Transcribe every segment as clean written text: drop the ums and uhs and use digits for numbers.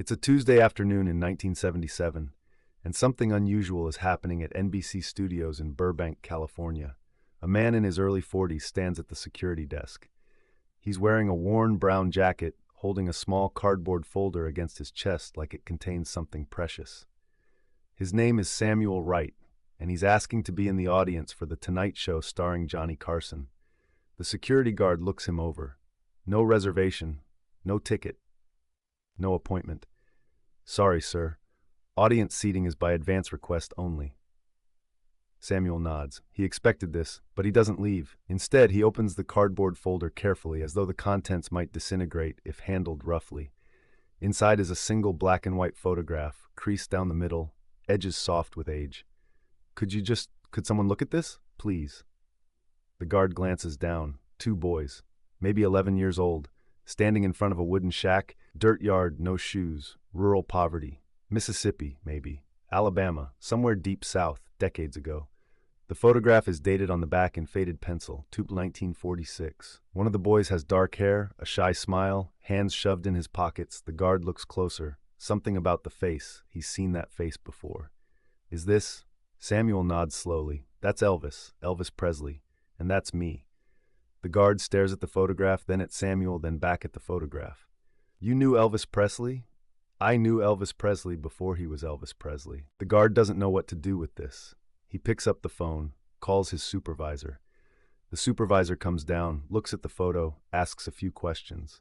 It's a Tuesday afternoon in 1977, and something unusual is happening at NBC Studios in Burbank, California. A man in his early 40s stands at the security desk. He's wearing a worn brown jacket, holding a small cardboard folder against his chest like it contains something precious. His name is Samuel Wright, and he's asking to be in the audience for The Tonight Show starring Johnny Carson. The security guard looks him over. No reservation, no ticket, no appointment. Sorry, sir. Audience seating is by advance request only. Samuel nods. He expected this, but he doesn't leave. Instead, he opens the cardboard folder carefully, as though the contents might disintegrate if handled roughly. Inside is a single black and white photograph, creased down the middle, edges soft with age. Could someone look at this? Please. The guard glances down. 2 boys, maybe 11 years old, standing in front of a wooden shack, dirt yard, no shoes, rural poverty. Mississippi, maybe. Alabama, somewhere deep south, decades ago. The photograph is dated on the back in faded pencil, Tupelo 1946. One of the boys has dark hair, a shy smile, hands shoved in his pockets. The guard looks closer. Something about the face. He's seen that face before. Is this? Samuel nods slowly. That's Elvis Presley. And that's me. The guard stares at the photograph, then at Samuel, then back at the photograph. You knew Elvis Presley? I knew Elvis Presley before he was Elvis Presley. The guard doesn't know what to do with this. He picks up the phone, calls his supervisor. The supervisor comes down, looks at the photo, asks a few questions.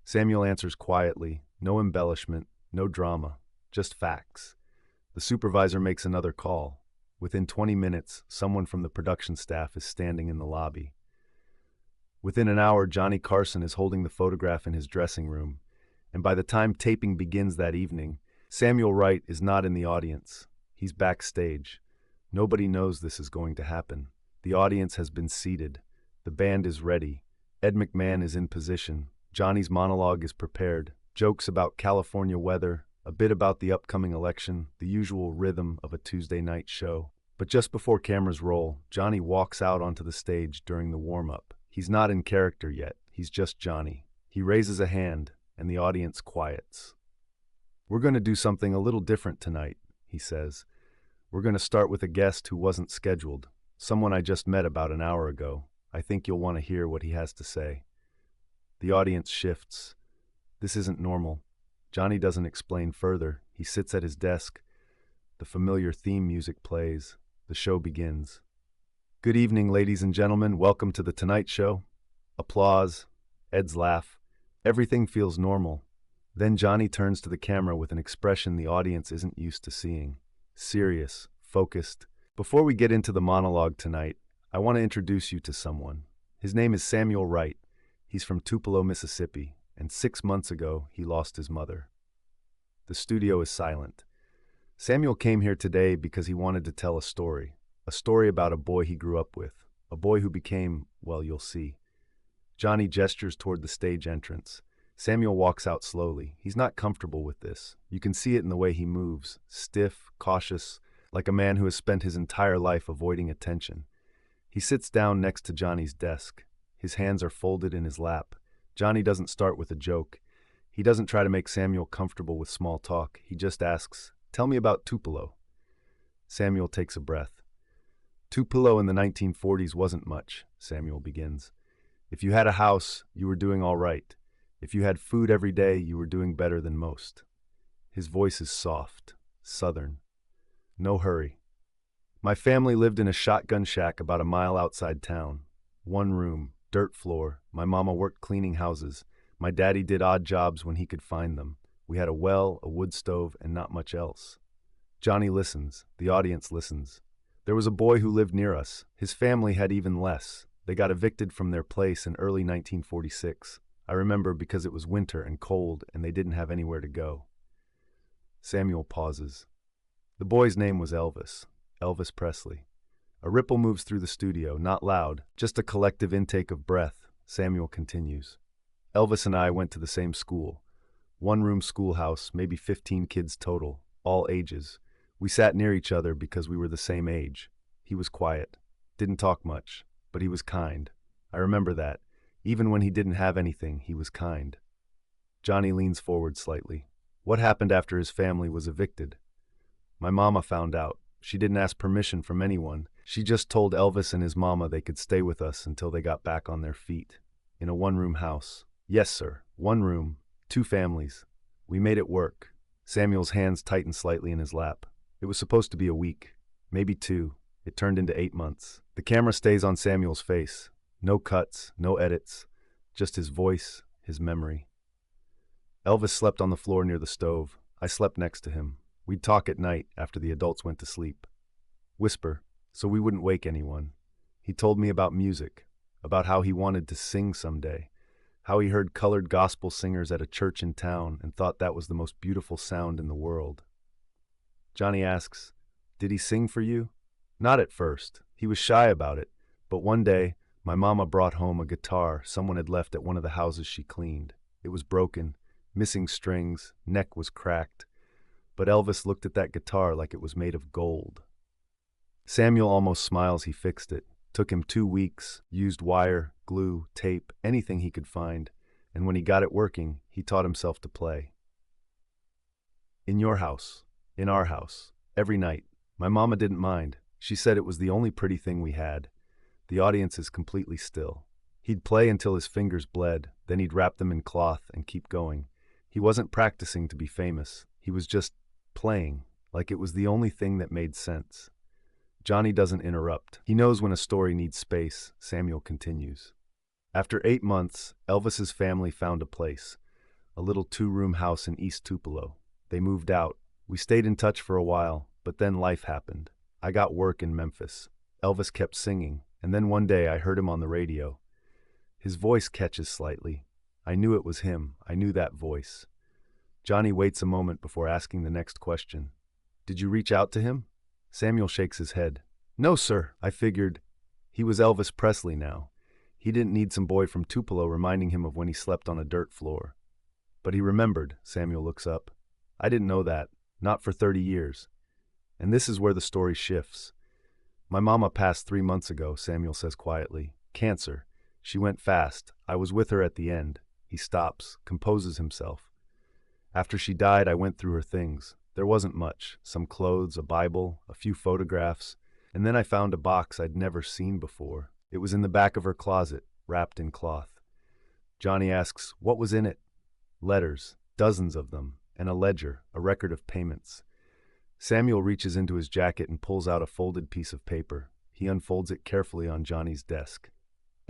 Samuel answers quietly, no embellishment, no drama, just facts. The supervisor makes another call. Within 20 minutes, someone from the production staff is standing in the lobby. Within an hour, Johnny Carson is holding the photograph in his dressing room, and by the time taping begins that evening, Samuel Wright is not in the audience. He's backstage. Nobody knows this is going to happen. The audience has been seated. The band is ready. Ed McMahon is in position. Johnny's monologue is prepared. Jokes about California weather, a bit about the upcoming election, the usual rhythm of a Tuesday night show. But just before cameras roll, Johnny walks out onto the stage during the warm-up. He's not in character yet. He's just Johnny. He raises a hand, and the audience quiets. We're going to do something a little different tonight, he says. We're going to start with a guest who wasn't scheduled, someone I just met about an hour ago. I think you'll want to hear what he has to say. The audience shifts. This isn't normal. Johnny doesn't explain further. He sits at his desk. The familiar theme music plays. The show begins. Good evening, ladies and gentlemen. Welcome to The Tonight Show. Applause. Ed's laugh. Everything feels normal. Then Johnny turns to the camera with an expression the audience isn't used to seeing. Serious, focused. Before we get into the monologue tonight, I want to introduce you to someone. His name is Samuel Wright. He's from Tupelo, Mississippi, and 6 months ago, he lost his mother. The studio is silent. Samuel came here today because he wanted to tell a story about a boy he grew up with, a boy who became, well, you'll see. Johnny gestures toward the stage entrance. Samuel walks out slowly. He's not comfortable with this. You can see it in the way he moves, stiff, cautious, like a man who has spent his entire life avoiding attention. He sits down next to Johnny's desk. His hands are folded in his lap. Johnny doesn't start with a joke. He doesn't try to make Samuel comfortable with small talk. He just asks, "Tell me about Tupelo." Samuel takes a breath. Tupelo in the 1940s wasn't much, Samuel begins. If you had a house, you were doing all right. If you had food every day, you were doing better than most. His voice is soft, southern. No hurry. My family lived in a shotgun shack about a mile outside town. 1 room, dirt floor. My mama worked cleaning houses. My daddy did odd jobs when he could find them. We had a well, a wood stove, and not much else. Johnny listens. The audience listens. There was a boy who lived near us. His family had even less. They got evicted from their place in early 1946. I remember because it was winter and cold and they didn't have anywhere to go. Samuel pauses. The boy's name was Elvis Presley. A ripple moves through the studio, not loud, just a collective intake of breath. Samuel continues. Elvis and I went to the same school. 1-room schoolhouse, maybe 15 kids total, all ages. We sat near each other because we were the same age. He was quiet, didn't talk much, but he was kind. I remember that. Even when he didn't have anything, he was kind. Johnny leans forward slightly. What happened after his family was evicted? My mama found out. She didn't ask permission from anyone. She just told Elvis and his mama they could stay with us until they got back on their feet. In a one-room house. Yes, sir. One room. 2 families. We made it work. Samuel's hands tightened slightly in his lap. It was supposed to be a week. Maybe 2. It turned into 8 months. The camera stays on Samuel's face. No cuts, no edits. Just his voice, his memory. Elvis slept on the floor near the stove. I slept next to him. We'd talk at night after the adults went to sleep. Whisper, so we wouldn't wake anyone. He told me about music, about how he wanted to sing someday, how he heard colored gospel singers at a church in town and thought that was the most beautiful sound in the world. Johnny asks, did he sing for you? Not at first. He was shy about it, but one day, my mama brought home a guitar someone had left at one of the houses she cleaned. It was broken, missing strings, neck was cracked, but Elvis looked at that guitar like it was made of gold. Samuel almost smiles he fixed it. Took him 2 weeks, used wire, glue, tape, anything he could find, and when he got it working, he taught himself to play. In your house, in our house, every night. My mama didn't mind. She said it was the only pretty thing we had. The audience is completely still. He'd play until his fingers bled, then he'd wrap them in cloth and keep going. He wasn't practicing to be famous. He was just playing, like it was the only thing that made sense. Johnny doesn't interrupt. He knows when a story needs space. Samuel continues. After 8 months, Elvis's family found a place, a little 2-room house in East Tupelo. They moved out. We stayed in touch for a while, but then life happened. I got work in Memphis. Elvis kept singing, and then one day I heard him on the radio. His voice catches slightly. I knew it was him. I knew that voice. Johnny waits a moment before asking the next question. Did you reach out to him? Samuel shakes his head. No, sir. I figured he was Elvis Presley now. He didn't need some boy from Tupelo reminding him of when he slept on a dirt floor. But he remembered. Samuel looks up. I didn't know that. Not for 30 years. And this is where the story shifts. My mama passed 3 months ago, Samuel says quietly. Cancer. She went fast. I was with her at the end. He stops, composes himself. After she died, I went through her things. There wasn't much. Some clothes, a Bible, a few photographs. And then I found a box I'd never seen before. It was in the back of her closet, wrapped in cloth. Johnny asks, what was in it? Letters, dozens of them, and a ledger, a record of payments. Samuel reaches into his jacket and pulls out a folded piece of paper. He unfolds it carefully on Johnny's desk.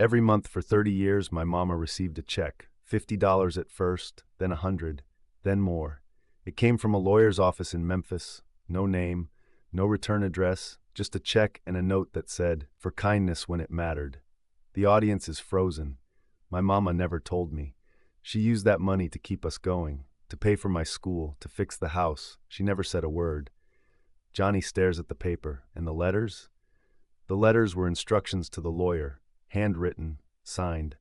Every month for 30 years, my mama received a check. $50 at first, then $100, then more. It came from a lawyer's office in Memphis. No name, no return address, just a check and a note that said, for kindness when it mattered. The audience is frozen. My mama never told me. She used that money to keep us going, to pay for my school, to fix the house. She never said a word. Johnny stares at the paper. And the letters? The letters were instructions to the lawyer, handwritten, signed.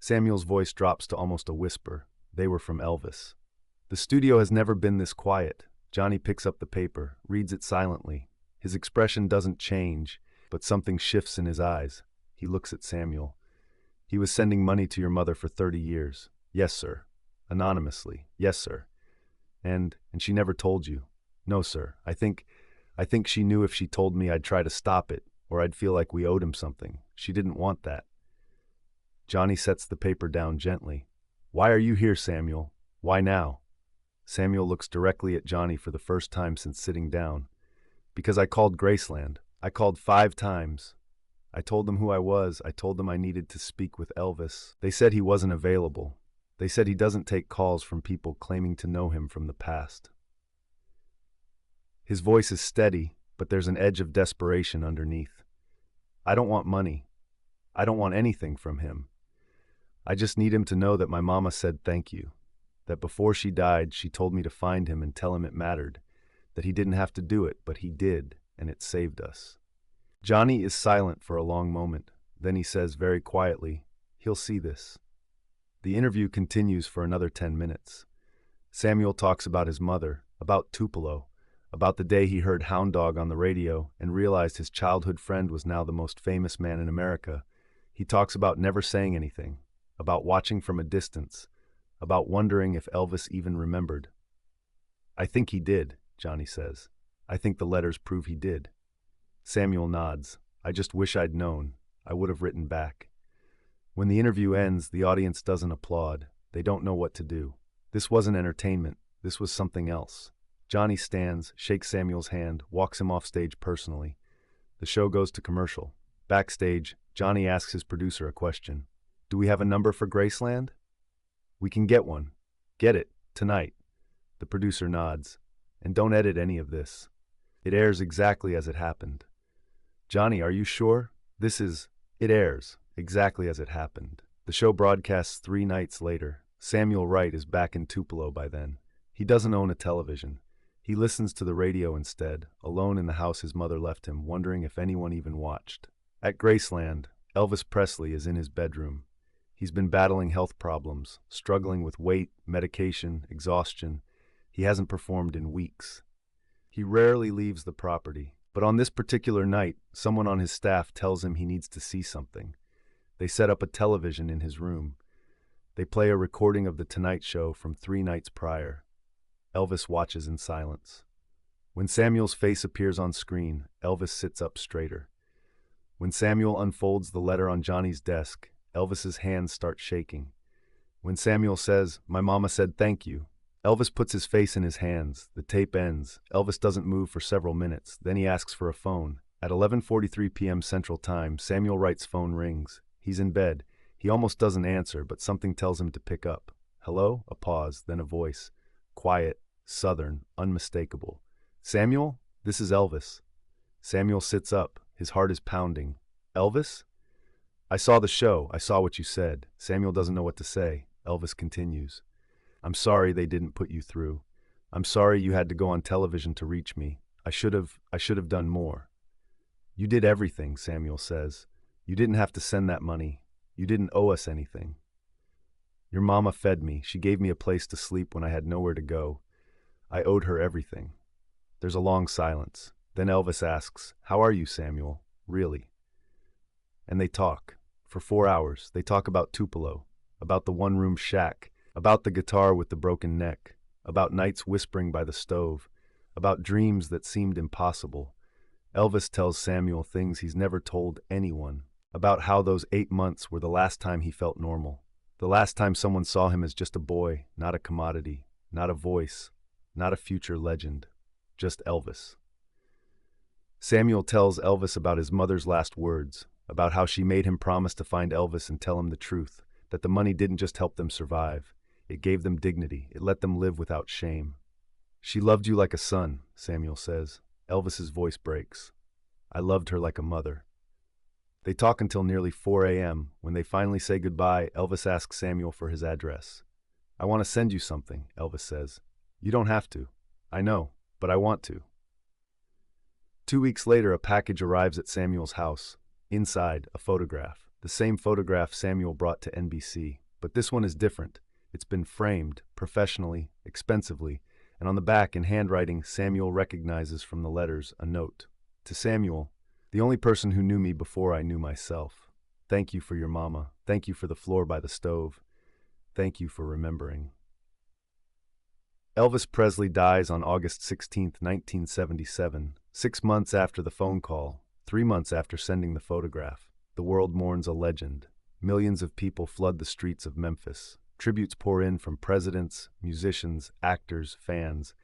Samuel's voice drops to almost a whisper. They were from Elvis. The studio has never been this quiet. Johnny picks up the paper, reads it silently. His expression doesn't change, but something shifts in his eyes. He looks at Samuel. He was sending money to your mother for 30 years. Yes, sir. Anonymously. Yes, sir. And she never told you? No, sir. I think she knew if she told me I'd try to stop it, or I'd feel like we owed him something. She didn't want that. Johnny sets the paper down gently. Why are you here, Samuel? Why now? Samuel looks directly at Johnny for the first time since sitting down. Because I called Graceland. I called 5 times. I told them who I was. I told them I needed to speak with Elvis. They said he wasn't available. They said he doesn't take calls from people claiming to know him from the past. His voice is steady, but there's an edge of desperation underneath. I don't want money. I don't want anything from him. I just need him to know that my mama said thank you. That before she died, she told me to find him and tell him it mattered. That he didn't have to do it, but he did, and it saved us. Johnny is silent for a long moment. Then he says very quietly, he'll see this. The interview continues for another 10 minutes. Samuel talks about his mother, about Tupelo, about the day he heard Hound Dog on the radio and realized his childhood friend was now the most famous man in America. He talks about never saying anything, about watching from a distance, about wondering if Elvis even remembered. I think he did, Johnny says. I think the letters prove he did. Samuel nods. I just wish I'd known. I would have written back. When the interview ends, the audience doesn't applaud. They don't know what to do. This wasn't entertainment. This was something else. Johnny stands, shakes Samuel's hand, walks him off stage personally. The show goes to commercial. Backstage, Johnny asks his producer a question. Do we have a number for Graceland? We can get one. Get it, tonight. The producer nods. And don't edit any of this. It airs exactly as it happened. Johnny, are you sure? It airs exactly as it happened. The show broadcasts 3 nights later. Samuel Wright is back in Tupelo by then. He doesn't own a television. He listens to the radio instead, alone in the house his mother left him, wondering if anyone even watched. At Graceland, Elvis Presley is in his bedroom. He's been battling health problems, struggling with weight, medication, exhaustion. He hasn't performed in weeks. He rarely leaves the property, but on this particular night, someone on his staff tells him he needs to see something. They set up a television in his room. They play a recording of The Tonight Show from 3 nights prior. Elvis watches in silence. When Samuel's face appears on screen, Elvis sits up straighter. When Samuel unfolds the letter on Johnny's desk, Elvis's hands start shaking. When Samuel says, "My mama said thank you," Elvis puts his face in his hands. The tape ends. Elvis doesn't move for several minutes. Then he asks for a phone. At 11:43 p.m. Central Time, Samuel Wright's phone rings. He's in bed. He almost doesn't answer, but something tells him to pick up. Hello? A pause, then a voice. Quiet, southern, unmistakable. Samuel? This is Elvis. Samuel sits up. His heart is pounding. Elvis? I saw the show. I saw what you said. Samuel doesn't know what to say. Elvis continues. I'm sorry they didn't put you through. I'm sorry you had to go on television to reach me. I should have done more. You did everything, Samuel says. You didn't have to send that money. You didn't owe us anything. Your mama fed me. She gave me a place to sleep when I had nowhere to go. I owed her everything. There's a long silence. Then Elvis asks, How are you, Samuel? Really? And they talk. For 4 hours, they talk about Tupelo, about the one-room shack, about the guitar with the broken neck, about nights whispering by the stove, about dreams that seemed impossible. Elvis tells Samuel things he's never told anyone, about how those 8 months were the last time he felt normal, the last time someone saw him as just a boy, not a commodity, not a voice, not a future legend, just Elvis. Samuel tells Elvis about his mother's last words, about how she made him promise to find Elvis and tell him the truth, that the money didn't just help them survive. It gave them dignity. It let them live without shame. She loved you like a son, Samuel says. Elvis's voice breaks. I loved her like a mother. They talk until nearly 4 a.m. When they finally say goodbye, Elvis asks Samuel for his address. I want to send you something, Elvis says. You don't have to. I know, but I want to. 2 weeks later, a package arrives at Samuel's house. Inside, a photograph. The same photograph Samuel brought to NBC. But this one is different. It's been framed, professionally, expensively, and on the back, in handwriting, Samuel recognizes from the letters a note. To Samuel, the only person who knew me before I knew myself. Thank you for your mama. Thank you for the floor by the stove. Thank you for remembering. Elvis Presley dies on August 16, 1977, 6 months after the phone call, 3 months after sending the photograph. The world mourns a legend. Millions of people flood the streets of Memphis. Tributes pour in from presidents, musicians, actors, fans.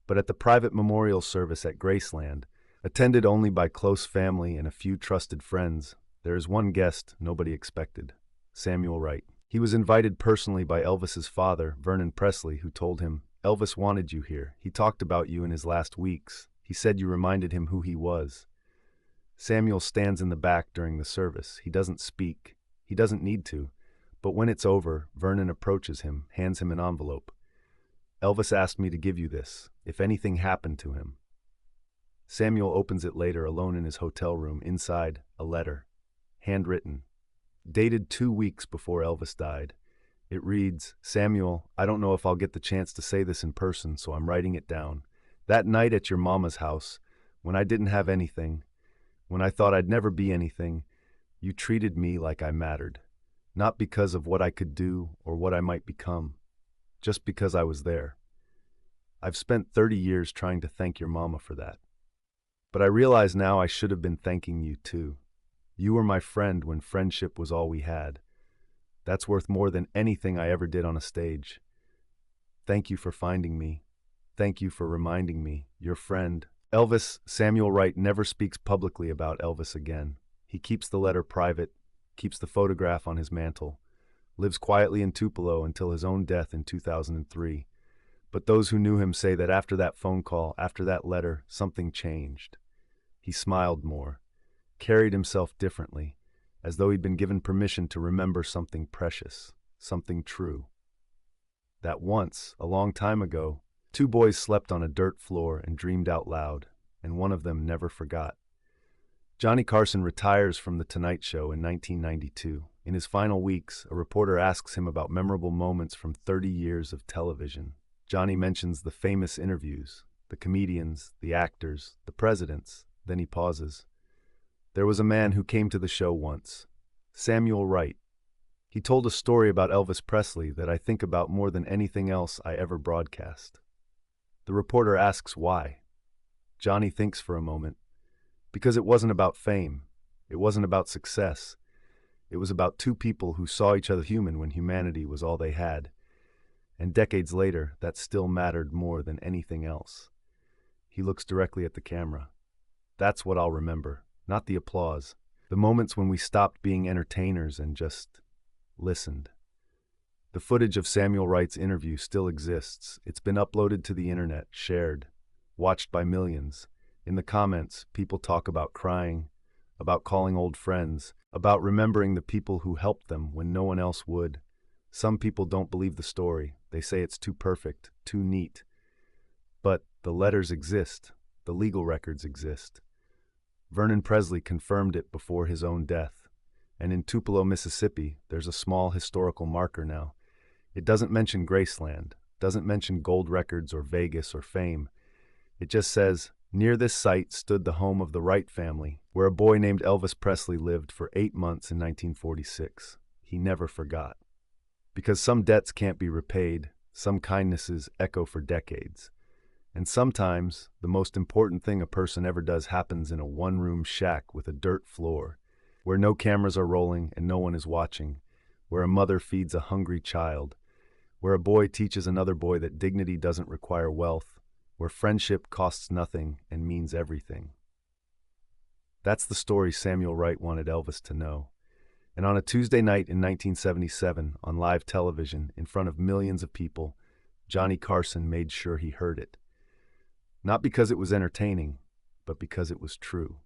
But at the private memorial service at Graceland, attended only by close family and a few trusted friends, there is one guest nobody expected, Samuel Wright. He was invited personally by Elvis's father, Vernon Presley, who told him, Elvis wanted you here. He talked about you in his last weeks. He said you reminded him who he was. Samuel stands in the back during the service. He doesn't speak. He doesn't need to. But when it's over, Vernon approaches him, hands him an envelope. Elvis asked me to give you this, if anything happened to him. Samuel opens it later alone in his hotel room. Inside, a letter, handwritten, dated 2 weeks before Elvis died. It reads, Samuel, I don't know if I'll get the chance to say this in person, so I'm writing it down. That night at your mama's house, when I didn't have anything, when I thought I'd never be anything, you treated me like I mattered. Not because of what I could do or what I might become, just because I was there. I've spent 30 years trying to thank your mama for that. But I realize now I should have been thanking you too. You were my friend when friendship was all we had. That's worth more than anything I ever did on a stage. Thank you for finding me. Thank you for reminding me, your friend. Elvis, Samuel Wright never speaks publicly about Elvis again. He keeps the letter private, keeps the photograph on his mantle, lives quietly in Tupelo until his own death in 2003. But those who knew him say that after that phone call, after that letter, something changed. He smiled more, carried himself differently, as though he'd been given permission to remember something precious, something true. That once, a long time ago, two boys slept on a dirt floor and dreamed out loud, and one of them never forgot. Johnny Carson retires from The Tonight Show in 1992. In his final weeks, a reporter asks him about memorable moments from 30 years of television. Johnny mentions the famous interviews, the comedians, the actors, the presidents. Then he pauses. There was a man who came to the show once, Samuel Wright. He told a story about Elvis Presley that I think about more than anything else I ever broadcast. The reporter asks why. Johnny thinks for a moment. Because it wasn't about fame. It wasn't about success. It was about two people who saw each other human when humanity was all they had. And decades later, that still mattered more than anything else. He looks directly at the camera. That's what I'll remember, not the applause. The moments when we stopped being entertainers and just listened. The footage of Samuel Wright's interview still exists. It's been uploaded to the internet, shared, watched by millions. In the comments, people talk about crying, about calling old friends, about remembering the people who helped them when no one else would. Some people don't believe the story. They say it's too perfect, too neat. But the letters exist. The legal records exist. Vernon Presley confirmed it before his own death. And in Tupelo, Mississippi, there's a small historical marker now. It doesn't mention Graceland, doesn't mention gold records or Vegas or fame. It just says, near this site stood the home of the Wright family, where a boy named Elvis Presley lived for 8 months in 1946. He never forgot. Because some debts can't be repaid, some kindnesses echo for decades. And sometimes, the most important thing a person ever does happens in a one-room shack with a dirt floor, where no cameras are rolling and no one is watching, where a mother feeds a hungry child, where a boy teaches another boy that dignity doesn't require wealth, where friendship costs nothing and means everything. That's the story Samuel Wright wanted Elvis to know. And on a Tuesday night in 1977, on live television, in front of millions of people, Johnny Carson made sure he heard it. Not because it was entertaining, but because it was true.